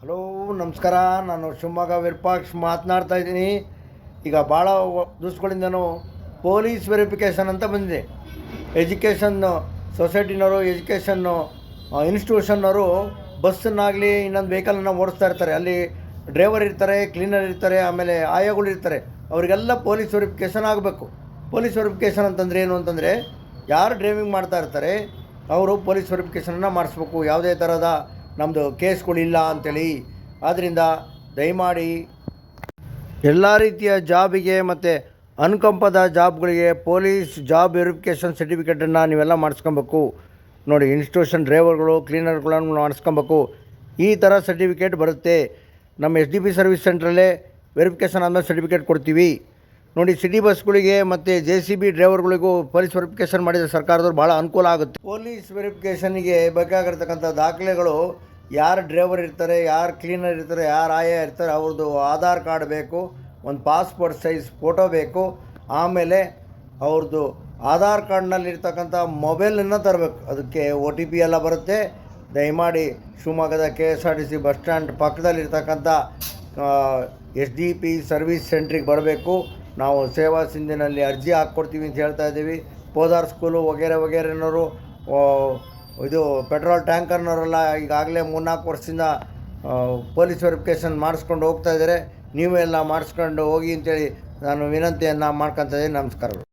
Hello, ನಮಸ್ಕಾರ. ನಾನು ಶಿವಮೊಗ್ಗ ವಿರೂಪಾಕ್ಷ ಮಾತನಾಡ್ತಾ ಇದ್ದೀನಿ. ಈಗ ಭಾಳ ದಿವಸಗಳಿಂದನೂ ಪೊಲೀಸ್ ವೆರಿಫಿಕೇಷನ್ ಅಂತ ಬಂದಿದೆ. ಎಜುಕೇಷನ್ ಸೊಸೈಟಿನವರು, ಎಜುಕೇಷನ್ನು ಇನ್ಸ್ಟಿಟ್ಯೂಷನ್ನವರು ಬಸ್ಸನ್ನಾಗಲಿ ಇನ್ನೊಂದು ವೆಹಿಕಲನ್ನು ಓಡಿಸ್ತಾ ಇರ್ತಾರೆ. ಅಲ್ಲಿ ಡ್ರೈವರ್ ಇರ್ತಾರೆ, ಕ್ಲೀನರ್ ಇರ್ತಾರೆ, ಆಮೇಲೆ ಆಯೋಗಳು ಇರ್ತಾರೆ. ಅವರಿಗೆಲ್ಲ ಪೊಲೀಸ್ ವೆರಿಫಿಕೇಷನ್ ಆಗಬೇಕು. ಪೊಲೀಸ್ ವೆರಿಫಿಕೇಷನ್ ಅಂತಂದರೆ ಏನು ಅಂತಂದರೆ, ಯಾರು ಡ್ರೈವಿಂಗ್ ಮಾಡ್ತಾ ಇರ್ತಾರೆ ಅವರು ಪೊಲೀಸ್ ವೆರಿಫಿಕೇಷನನ್ನು ಮಾಡಿಸ್ಬೇಕು. ಯಾವುದೇ ಥರದ ನಮ್ಮದು ಕೇಸ್ಗಳಿಲ್ಲ ಅಂಥೇಳಿ. ಆದ್ದರಿಂದ ದಯಮಾಡಿ ಎಲ್ಲ ರೀತಿಯ ಜಾಬಿಗೆ ಮತ್ತು ಅನುಕಂಪದ ಜಾಬ್ಗಳಿಗೆ ಪೊಲೀಸ್ ಜಾಬ್ ವೆರಿಫಿಕೇಷನ್ ಸರ್ಟಿಫಿಕೇಟನ್ನು ನೀವೆಲ್ಲ ಮಾಡಿಸ್ಕೊಬೇಕು. ನೋಡಿ, ಇನ್ಸ್ಟಿಟ್ಯೂಷನ್ ಡ್ರೈವರ್ಗಳು, ಕ್ಲೀನರ್ಗಳನ್ನು ಮಾಡಿಸ್ಕೊಬೇಕು. ಈ ಥರ ಸರ್ಟಿಫಿಕೇಟ್ ಬರುತ್ತೆ. ನಮ್ಮ SDP ಸರ್ವಿಸ್ ಸೆಂಟ್ರಲ್ಲೇ ವೆರಿಫಿಕೇಷನ್ ಆದಮೇಲೆ ಸರ್ಟಿಫಿಕೇಟ್ ಕೊಡ್ತೀವಿ. ನೋಡಿ, ಸಿಟಿ ಬಸ್ಗಳಿಗೆ ಮತ್ತು JCB ಡ್ರೈವರ್ಗಳಿಗೂ ಪೊಲೀಸ್ ವೆರಿಫಿಕೇಷನ್ ಮಾಡಿದರೆ ಸರ್ಕಾರದವ್ರು ಭಾಳ ಅನುಕೂಲ ಆಗುತ್ತೆ. ಪೊಲೀಸ್ ವೆರಿಫಿಕೇಷನ್ಗೆ ಬೇಕಾಗಿರ್ತಕ್ಕಂಥ ದಾಖಲೆಗಳು, ಯಾರು ಡ್ರೈವರ್ ಇರ್ತಾರೆ, ಯಾರು ಕ್ಲೀನರ್ ಇರ್ತಾರೆ, ಯಾರು ಆಯಾ ಇರ್ತಾರೆ ಅವ್ರದ್ದು ಆಧಾರ್ ಕಾರ್ಡ್ ಬೇಕು, ಒಂದು ಪಾಸ್ಪೋರ್ಟ್ ಸೈಜ್ ಫೋಟೋ ಬೇಕು, ಆಮೇಲೆ ಅವ್ರದ್ದು ಆಧಾರ್ ಕಾರ್ಡ್ನಲ್ಲಿರ್ತಕ್ಕಂಥ ಮೊಬೈಲನ್ನು ತರಬೇಕು. ಅದಕ್ಕೆ OTP ಎಲ್ಲ ಬರುತ್ತೆ. ದಯಮಾಡಿ ಶಿವಮೊಗ್ಗದ KSRTC ಬಸ್ ಸ್ಟ್ಯಾಂಡ್ ಪಕ್ಕದಲ್ಲಿರ್ತಕ್ಕಂಥ SDP ಸರ್ವಿಸ್ ಸೆಂಟ್ರಿಗೆ ಬರಬೇಕು. ನಾವು ಸೇವಾ ಸಿಂಧಿನಲ್ಲಿ ಅರ್ಜಿ ಹಾಕ್ಕೊಡ್ತೀವಿ ಅಂತ ಹೇಳ್ತಾ ಇದ್ದೀವಿ. ಪೋದಾರ್ ಸ್ಕೂಲು ವಗೇರೆನವರು, ಇದು ಪೆಟ್ರೋಲ್ ಟ್ಯಾಂಕರ್ನವರೆಲ್ಲ ಈಗಾಗಲೇ 3-4 ವರ್ಷದಿಂದ ಪೊಲೀಸ್ ವೆರಿಫಿಕೇಷನ್ ಮಾಡಿಸ್ಕೊಂಡು ಹೋಗ್ತಾ ಇದ್ದಾರೆ. ನೀವು ಎಲ್ಲ ಮಾಡಿಸ್ಕೊಂಡು ಹೋಗಿ ಅಂತೇಳಿ ನಾನು ವಿನಂತಿಯನ್ನು ಮಾಡ್ಕೊತಾ ಇದ್ದೀನಿ. ನಮಸ್ಕಾರಗಳು.